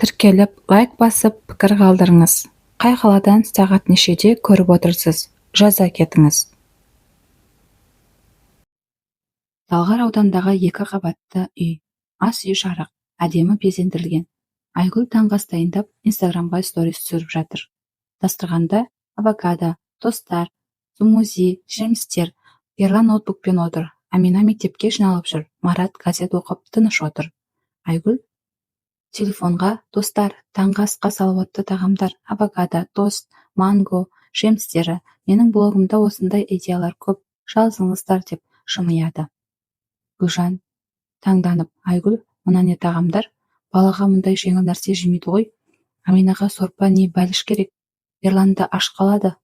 тіркеліп, лайк басып, пікір қалдырыңыз. Қай қаладан сағат нешеде көріп отырсыз? Жаза кетіңіз. Талғар аудандағы 2 қабатты үй. Ас үй жарық, әдемі безендірілген. Айгүл таңғы ас дайындап, Инстаграмға сторис түсіріп жатыр. Дастарханда авокадо, тосттар, смузи, жемістер. Ерлан ноутбукпен отыр. Амина мектепке жиналып жүр. Марат газет оқып тыныш отыр. Айгүл телефонға достар, таңғы асқа салауатты тағамдар, авокадо, тост, манго, жемістері. Менің блогымда осындай идеялар көп, жазыңыздар деп жымияды. Гүлжан таңданып, Айгүл, мына не тағамдар? Балаға мұндай жеңіл нәрсе жемейді ғой. Аминаға сорпа не бәліш керек? Ерланды аш қалады.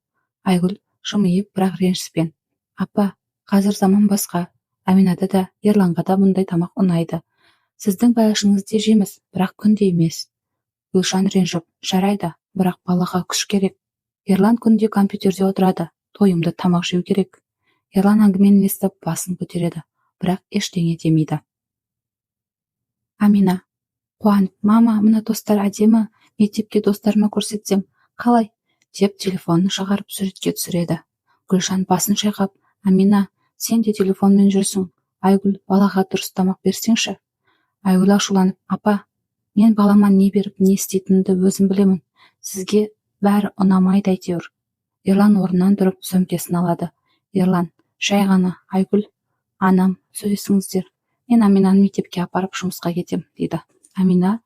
Айгүл жымиып, бірақ ренжіспен. Апа, қазір заман басқа. Аминада да, Ерланға да мұндай тамақ ұнайды. Сіздің бәлішіңізде жеміз, бірақ күнде емес. Гүлжан ренжіп, жарайды, бірақ балаға күш керек. Ерлан күнде компьютерде отырады, тойымды тамақ жеу керек. Ерлан әңгімені естіп басын көтереді, бірақ ештеңе демейді. Амина қуанып, мама, мына достар әдемі, мектепке достарыма көрсетсем, қалай? Деп телефонын шығарып суретке түсіреді. Гүлжан басын шайқап, Амина, сен де телефонмен жүрсің. Айгүл, балаға дұрыс тамақ берсеңші. Айгүл ашуланып, апа, мен балама не беріп, не істейтінімді өзім білемін. Сізге бәрі ұнамайды әйтеуір. Ерлан орнынан тұрып сөмкесін алады. Ерлан, жай ғана, Айгүл, анам, сөйлесіңіздер. Мен Аминаны мектепке апарып жұмысқа кетем, дейді. Амина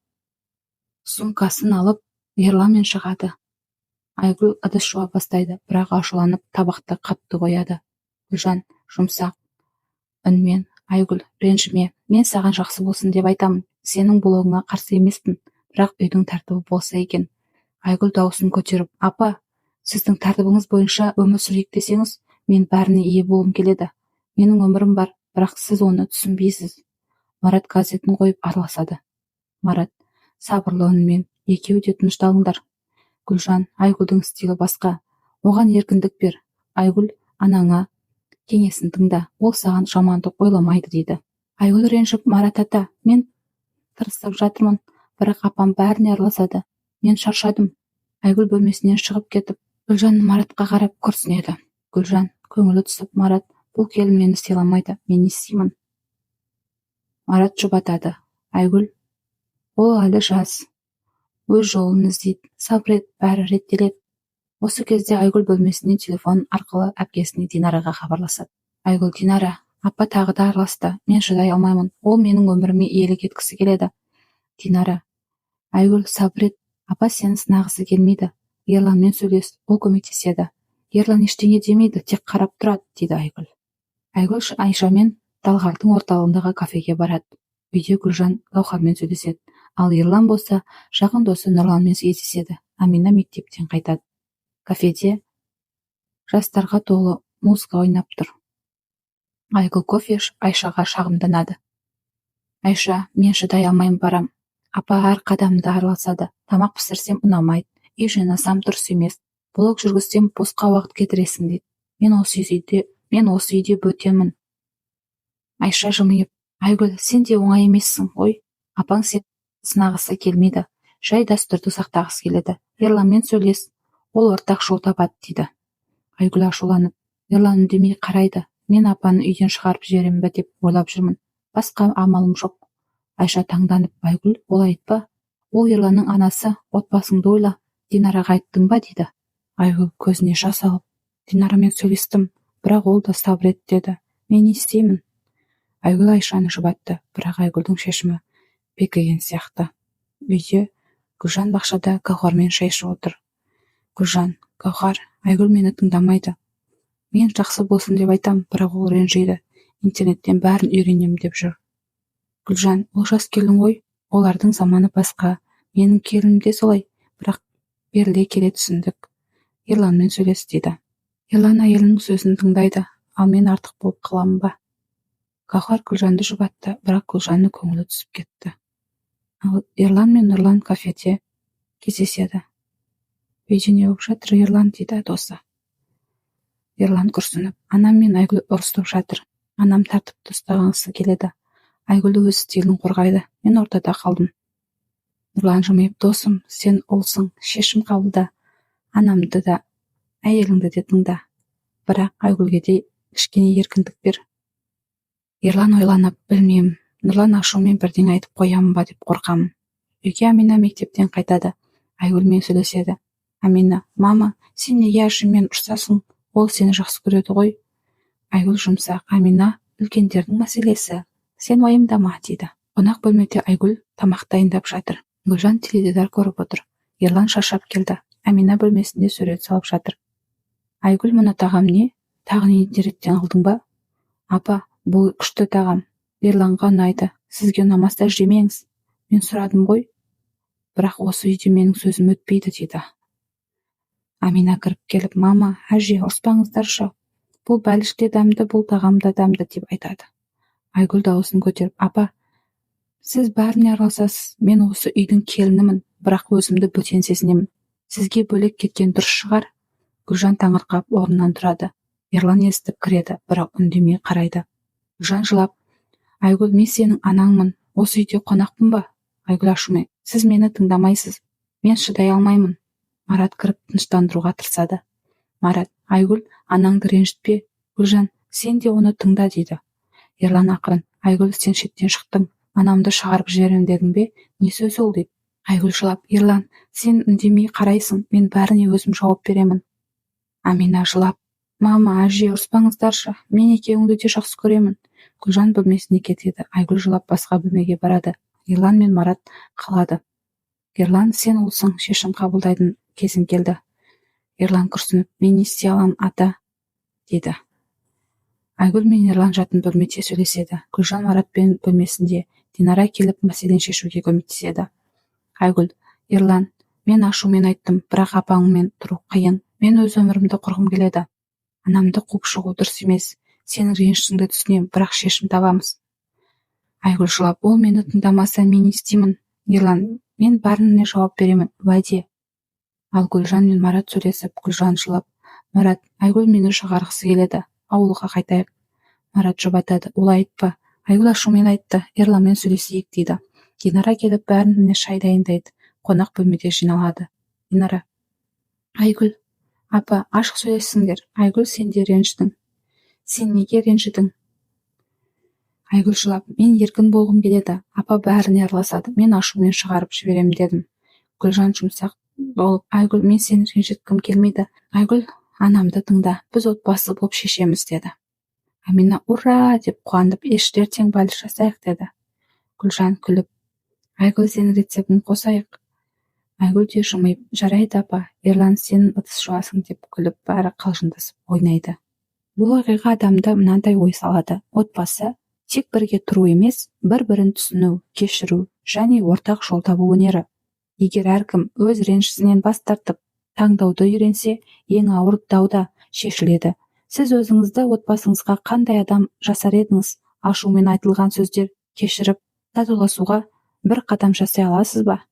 сумкасын алып, Ерланмен шығады. Айгүл ыдыс жуа бастайды, бірақ ашуланып табақты қатты қояды. Гүлжан жұмсақ үнмен, Айгүл, ренжіме, мен саған жақсы болсын деп айтамын. Сенің блогыңа қарсы емеспін, бірақ үйдің тәртібі болса екен. Айгүл дауысын көтеріп, апа, сіздің тәртібіңіз бойынша өмір сүрейік десеңіз, мен бәріне ие болғым келеді. Менің өмірім бар, бірақ сіз оны түсінбейсіз. Марат газетін қойып араласады. Марат сабырлы үнмен, екеуі де тынышталыңдар. Гүлжан, Айгүлдің стилі басқа. Оған еркіндік бер. Айгүл, анаңа кеңесін тыңда, ол саған жамандық ойламайды, дейді. Айгүл ренжіп, Марат ата, мен тырысып жатырмын, бірақ апам бәріне араласады. Мен шаршадым. Айгүл бөлмесінен шығып кетіп, Гүлжан Маратқа қарап күрсінеді. Гүлжан көңілі түсіп, Марат, бұл келін мені сыйламайды, мен не істеймін? Марат жұбатады. Айгүл, ол әлі жас, өз жолын іздейді, сабыр ет, бәрі реттеледі. Осы кезде Айгүл бөлмесінен телефон арқылы әпкесіне Динараға хабарласады. Айгүл, Динара, апа тағы да араласты, мен шыдай алмаймын, ол менің өміріме иелік еткісі келеді. Динара, Айгүл, сабыр ет, апа сені сынағысы келмейді. Ерланмен сөйлес, ол көмектеседі. Ерлан ештеңе демейді, тек қарап тұрады, дейді Айгүл. Айгүл Айшамен Талғардың орталығындағы кафеге барады. Үйде Гүлжан Гаухармен сөйлеседі, ал Ерлан болса жақын досы Нұрланмен кездеседі. Амина мектептен қайтады. Кафеде жастарға толы музыка ойнап тұр. Айгүл кофе Айшаға шағымданады. Айша, мен шыдай алмайын барам. Апа әр қадамда араласады. Тамақ пісірсем ұнамайды, үй жинасам дұрыс емес. Блог жүргізсем босқа уақыт кетіресің дейді. Мен осы үйде бөтенмін. Айша жымиып, Айгүл, сен де оңай емессің ғой. Апаң сен сынағысы келмейді. Жай дәстүрді сақтағысы келеді. Ерланмен сөйлес, ол ортақ жол табады, дейді. Айгүл ашуланып, Ерлан үндемей қарайды. Мен апаны үйден шығарып жіберем бе деп ойлап жүрмін. Басқа амалым жоқ. Айша таңданып, Айгүл, олай айтпа. Ол Ерланның анасы, отбасыңды ойла. Динараға айттың ба, дейді. Айгүл көзіне жас алып, Динарамен сөйлестім, бірақ ол да сабыр ет, деді. Мен не істеймін? Айгүл Айшаны жұбатты, бірақ Айгүлдің шешімі бекіген сияқты. Үйде Гүлжан бақшада Гаухармен шай ішіп отыр. Гүлжан, Гаухар, Айгүл мені тыңдамайды. Мен жақсы болсын деп айтам, бірақ ол ренжиді. Интернеттен бәрін үйренем деп жүр. Гүлжан, ол жас келін ғой, олардың заманы басқа. Менің келінім де солай, бірақ беріле келе түсіндік. Ерланмен сөйлес, дейді. Ерлан әйелінің сөзін тыңдайды, ал мен артық болып қаламын ба? Гаухар Гүлжанды жұбатты, бірақ Гүлжанның көңілі түсіп кетті. Ал Ерлан мен Нұрлан кафеде кездеседі. Үйде не болып жатыр, Ерлан, дейді досы. Ерлан күрсініп, анам мен Айгүл ұрысып жатыр. Анам тәртіпті ұстағысы келеді. Айгүл өз стилін қорғайды. Мен ортада қалдым. Нұрлан жымиып, досым, сен ұлсың, шешім қабылда, анамды да, әйеліңді де тыңда. Бірақ Айгүлге де кішкене еркіндік бер. Ерлан ойланып, білмеймін, Нұрлан ашумен бірдеңе айтып қоямын ба деп қорқамын. Үйге Амина мектептен қайтады. Айгүлмен сөйлеседі. Амина, мама, сен неге әжіммен ұрсасың? Ол сені жақсы көреді ғой. Айгүл жұмсақ, Амина, үлкендердің мәселесі. Сен уайымдама, дейді. Қонақ бөлмеде Айгүл тамақ дайындап жатыр. Гүлжан теледидар көріп отыр. Ерлан шаршап келді. Амина бөлмесінде сурет салып жатыр. Айгүл, мына тағам не? Тағы не интернеттен алдың ба? Апа, бұл күшті тағам. Ерланға ұнайды. Сізге ұнамаса жемеңіз. Мен сұрадым ғой. Бірақ осы үйде менің сөзім өтпейді, дейді. Амина кіріп келіп, мама, әже, ұрыспаңыздаршы. Бұл бәліште дәмді, бұл тағамда дәмді деп айтады. Айгүл дауысын көтеріп, апа, сіз бәріне араласасыз. Мен осы үйдің келінімін, бірақ өзімді бөтен сезінемін. Сізге бөлек кеткен дұрыс шығар. Гүлжан таңырқап орнынан тұрады. Ерлан естіп кіреді, бірақ үндемей қарайды. Гүлжан жылап, Айгүл, мен сенің анаңмын. Осы үйде қонақпын ба? Айгүл ашумен, сіз мені тыңдамайсыз. Мен шыдай алмаймын. Марат кіріп тыныштандыруға тырысады. Марат, Айгүл, анаңды ренжітпе. Гүлжан, сен де оны тыңда, дейді. Ерлан ақырын, Айгүл, сен шеттен шықтың. Анамды шығарып жіберем дедің бе? Не сөз ол, дейді. Айгүл жылап, Ерлан, сен үндемей қарайсың. Мен бәріне өзім жауап беремін. Амина жылап, мама, әже, ұрыспаңыздаршы. Мен екеуіңді де жақсы көремін. Гүлжан бөлмесіне кетеді. Айгүл жылап басқа бөлмеге барады. Ерлан мен Марат қалады. Ерлан, сен ұлсың, шешім қабылдайтын кезің келді. Ерлан күрсініп, мен не істей аламын, ата, дейді. Айгүл мен Ерлан жатын бөлмеде сөйлеседі. Гүлжан Маратпен бөлмесінде. Динара келіп мәселені шешуге көмектеседі. Айгүл, Ерлан, мен ашумен айттым, бірақ апаңмен тұру қиын. Мен өз өмірімді құрғым келеді. Анамды қуып шығу дұрыс емес. Сенің ренішіңді түсінем, бірақ шешім табамыз. Айгүл жылап, ол мені тыңдамаса мен не істеймін? Ерлан, мен бәріне жауап беремін, уәде. Ал Гүлжан мен Марат сөйлесіп, Гүлжан жылап, Марат, Айгүл мені шығарғысы келеді, ауылға қайтайық. Марат жұбатады, олай айтпа. Айгүл ашумен айтты, Ерланмен сөйлесейік, дейді. Динара келіп бәріне шай дайындайды. Қонақ бөлмеде жиналады. Динара, Айгүл, апа, ашық сөйлессіңдер. Айгүл, сен де ренжідің. Сен неге ренжідің? Айгүл жылап, мен еркін болғым келеді. Апа бәріне араласады. Мен ашумен шығарып жіберем, дедім. Гүлжан жұмсақ болып, Айгүл, мен сені ренжіткім келмейді. Айгүл, анамды тыңда. Біз отбасы болып шешеміз, деді. Амина, ура, деп қуанып, ешілер тең бәліш жасайық, деді. Гүлжан күліп, Айгүл, сенің рецептін қосайық. Айгүл де жымиып, жарайды апа, Ерлан, сен ыдыс жуасың, деп күліп, бәрі қалжыңдасып ойнайды. Бұл оқиға адамда мынандай ой салады. Отбасы тек бірге тұру емес, бір-бірін түсіну, кешіру және ортақ жол табу өнері. Егер әркім өз ренішінен бас тартып, таңдауды үйренсе, ең ауыр дау да шешіледі. Сіз өзіңізді отбасыңызға қандай адам жасар едіңіз? Ашумен айтылған сөздер кешіріп, татуласуға бір қадам жасай аласыз ба?